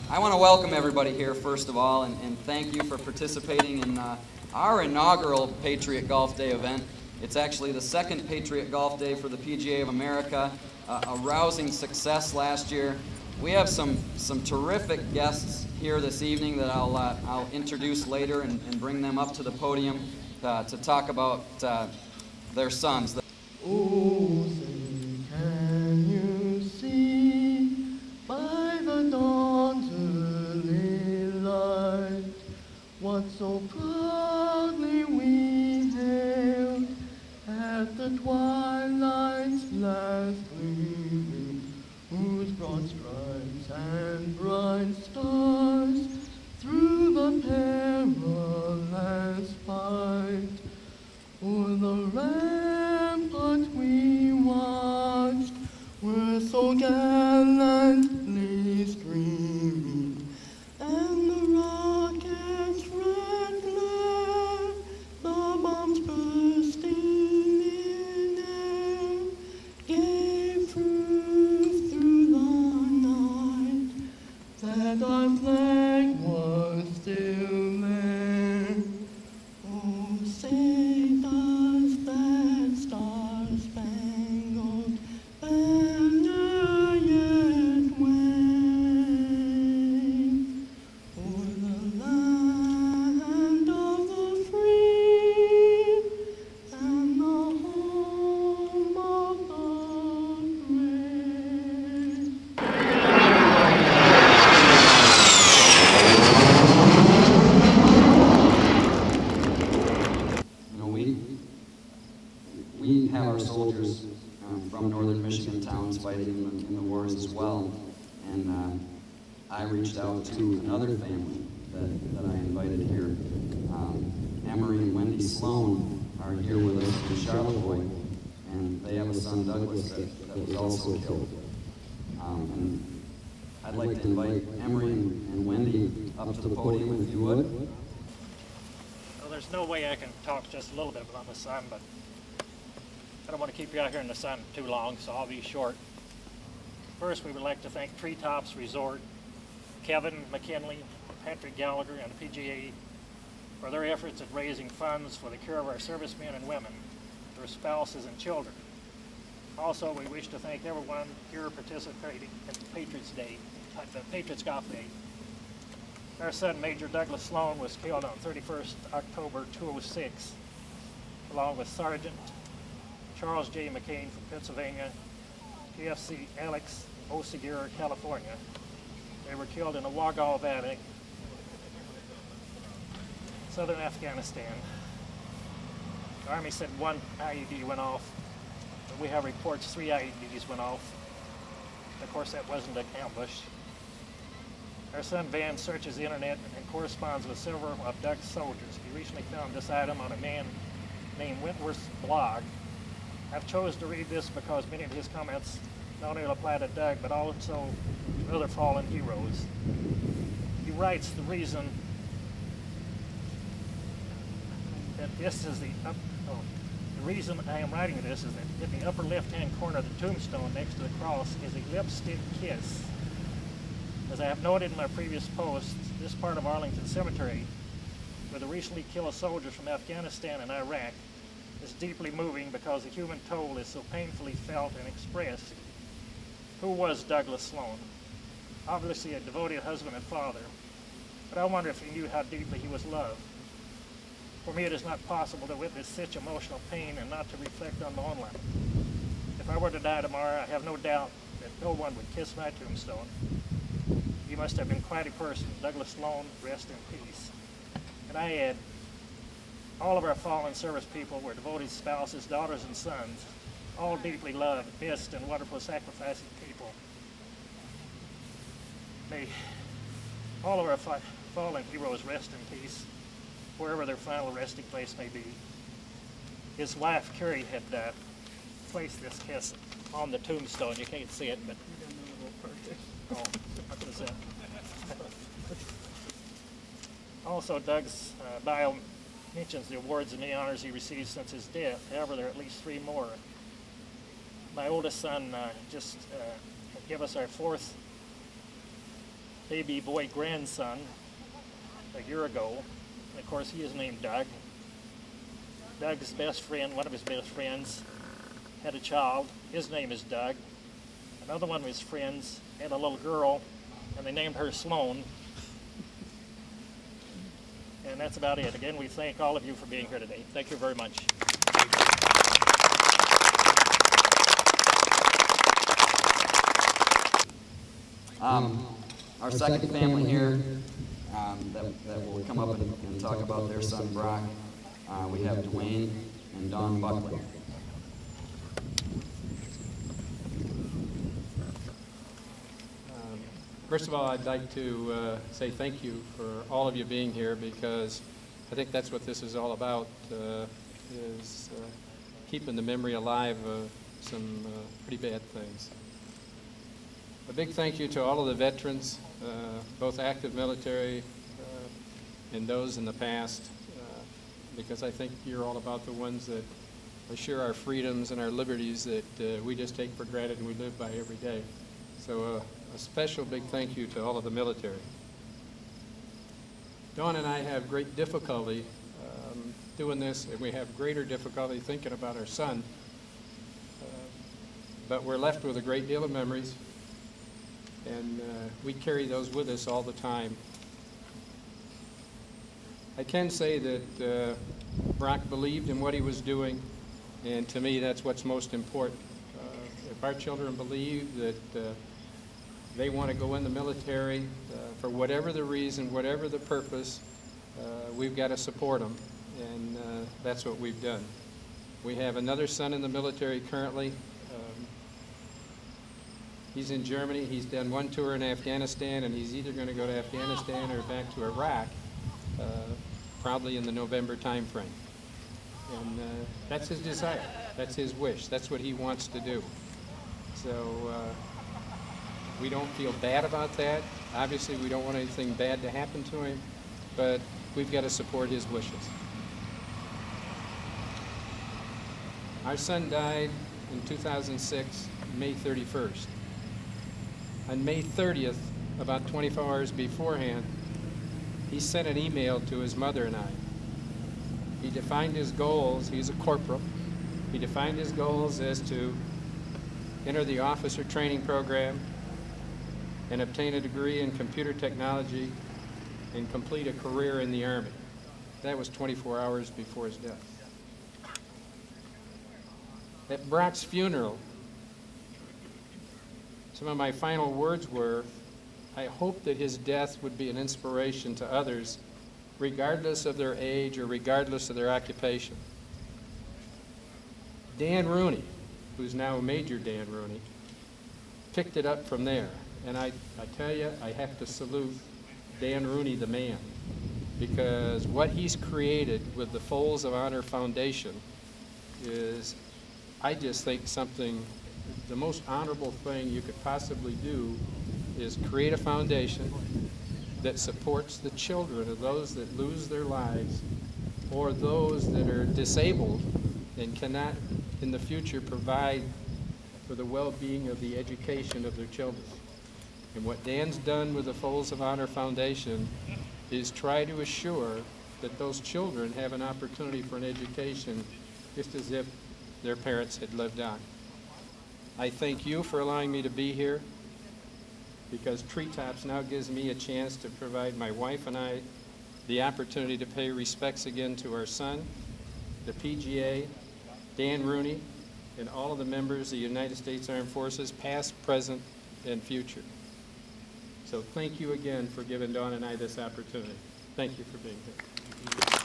I want to welcome everybody here, first of all, and thank you for participating in our inaugural Patriot Golf Day event. It's actually the second Patriot Golf Day for the PGA of America, a rousing success last year. We have some terrific guests here this evening that I'll introduce later and bring them up to the podium to talk about their sons. Oh, say, can you see by the dawn's early light what so proudly we hailed at the twilight's last gleaming, whose broad stripes and bright stars through the perilous fight o'er the ramparts we watched were so gallantly streaming, and the rockets' red glare, the bombs bursting in air, gave proof through the night that our flag was still there. Oh, say does that star-spangled banner yet wave o'er the land of the free and the home of the brave? You know, we have our soldiers from northern Michigan towns fighting in the wars as well, and I reached out to another family that I invited here. Emery and Wendy Sloan are here with us from Charlevoix, and they have a son, Douglas, that was also killed. And I'd like to invite Emery and Wendy up to the podium if you would. Well, there's no way I can talk just a little bit about my son, but I don't want to keep you out here in the sun too long, so I'll be short. First, we would like to thank Treetops Resort, Kevin McKinley, Patrick Gallagher, and the PGA for their efforts at raising funds for the care of our servicemen and women, their spouses and children. Also, we wish to thank everyone here participating in the Patriots Day, the Patriots Golf Day. Our son, Major Douglas Sloan, was killed on 31st October 2006, along with Sergeant Charles J. McCain from Pennsylvania, TFC Alex Oseguera, California. They were killed in the Wagal Valley, southern Afghanistan. The Army said one IED went off, but we have reports 3 IEDs went off. Of course, that wasn't an ambush. Our son Van searches the internet and corresponds with several of Doug's soldiers. He recently found this item on a man named Wentworth's blog. I've chosen to read this because many of his comments not only apply to Doug, but also to other fallen heroes. He writes, the reason that this is the reason I am writing this is that in the upper left-hand corner of the tombstone next to the cross is a lipstick kiss. As I have noted in my previous posts, this part of Arlington Cemetery, where the recently killed soldiers from Afghanistan and Iraq, is deeply moving because the human toll is so painfully felt and expressed. Who was Douglas Sloan? Obviously a devoted husband and father, but I wonder if he knew how deeply he was loved. For me, it is not possible to witness such emotional pain and not to reflect on my own life. If I were to die tomorrow, I have no doubt that no one would kiss my tombstone. He must have been quite a person. Douglas Sloan, rest in peace. And I add, all of our fallen service people were devoted spouses, daughters, and sons, all deeply loved, missed, and wonderful sacrificing people. May all of our fallen heroes rest in peace, wherever their final resting place may be. His wife, Carrie, had placed this kiss on the tombstone. You can't see it, but oh, what was that? Also, Doug's bio mentions the awards and the honors he received since his death. However, there are at least 3 more. My oldest son just gave us our fourth baby boy grandson a year ago. And of course, he is named Doug. Doug's best friend, one of his best friends, had a child. His name is Doug. Another one of his friends had a little girl, and they named her Sloan. And that's about it. Again, we thank all of you for being here today. Thank you very much. Our second family here that will come up and talk about their son Brock, we have Dwayne and Dawn Bucklin. First of all, I'd like to say thank you for all of you being here, because I think that's what this is all about, is keeping the memory alive of some pretty bad things. A big thank you to all of the veterans, both active military and those in the past, because I think you're all about the ones that assure our freedoms and our liberties that we just take for granted and we live by every day. So a special big thank you to all of the military. Dawn and I have great difficulty doing this, and we have greater difficulty thinking about our son, but we're left with a great deal of memories, and we carry those with us all the time. I can say that Brock believed in what he was doing, and to me that's what's most important. If our children believe that they want to go in the military for whatever the reason, whatever the purpose, we've got to support them, and that's what we've done. We have another son in the military currently. He's in Germany. He's done one tour in Afghanistan, and he's either going to go to Afghanistan or back to Iraq, probably in the November time frame. And that's his desire. That's his wish. That's what he wants to do. So we don't feel bad about that. Obviously, we don't want anything bad to happen to him, but we've got to support his wishes. Our son died in 2006, May 31st. On May 30th, about 24 hours beforehand, he sent an email to his mother and I. He defined his goals. He's a corporal. He defined his goals as to enter the officer training program and obtain a degree in computer technology and complete a career in the Army. That was 24 hours before his death. At Brock's funeral, some of my final words were, I hope that his death would be an inspiration to others, regardless of their age or regardless of their occupation. Dan Rooney, who's now Major Dan Rooney, picked it up from there. And I tell you, I have to salute Dan Rooney, the man, because what he's created with the Folds of Honor Foundation is, I just think, something, the most honorable thing you could possibly do is create a foundation that supports the children of those that lose their lives or those that are disabled and cannot in the future provide for the well-being of the education of their children. And what Dan's done with the Folds of Honor Foundation is try to assure that those children have an opportunity for an education just as if their parents had lived on. I thank you for allowing me to be here, because Treetops now gives me a chance to provide my wife and I the opportunity to pay respects again to our son, the PGA, Dan Rooney, and all of the members of the United States Armed Forces, past, present, and future. So thank you again for giving Dawn and I this opportunity. Thank you for being here.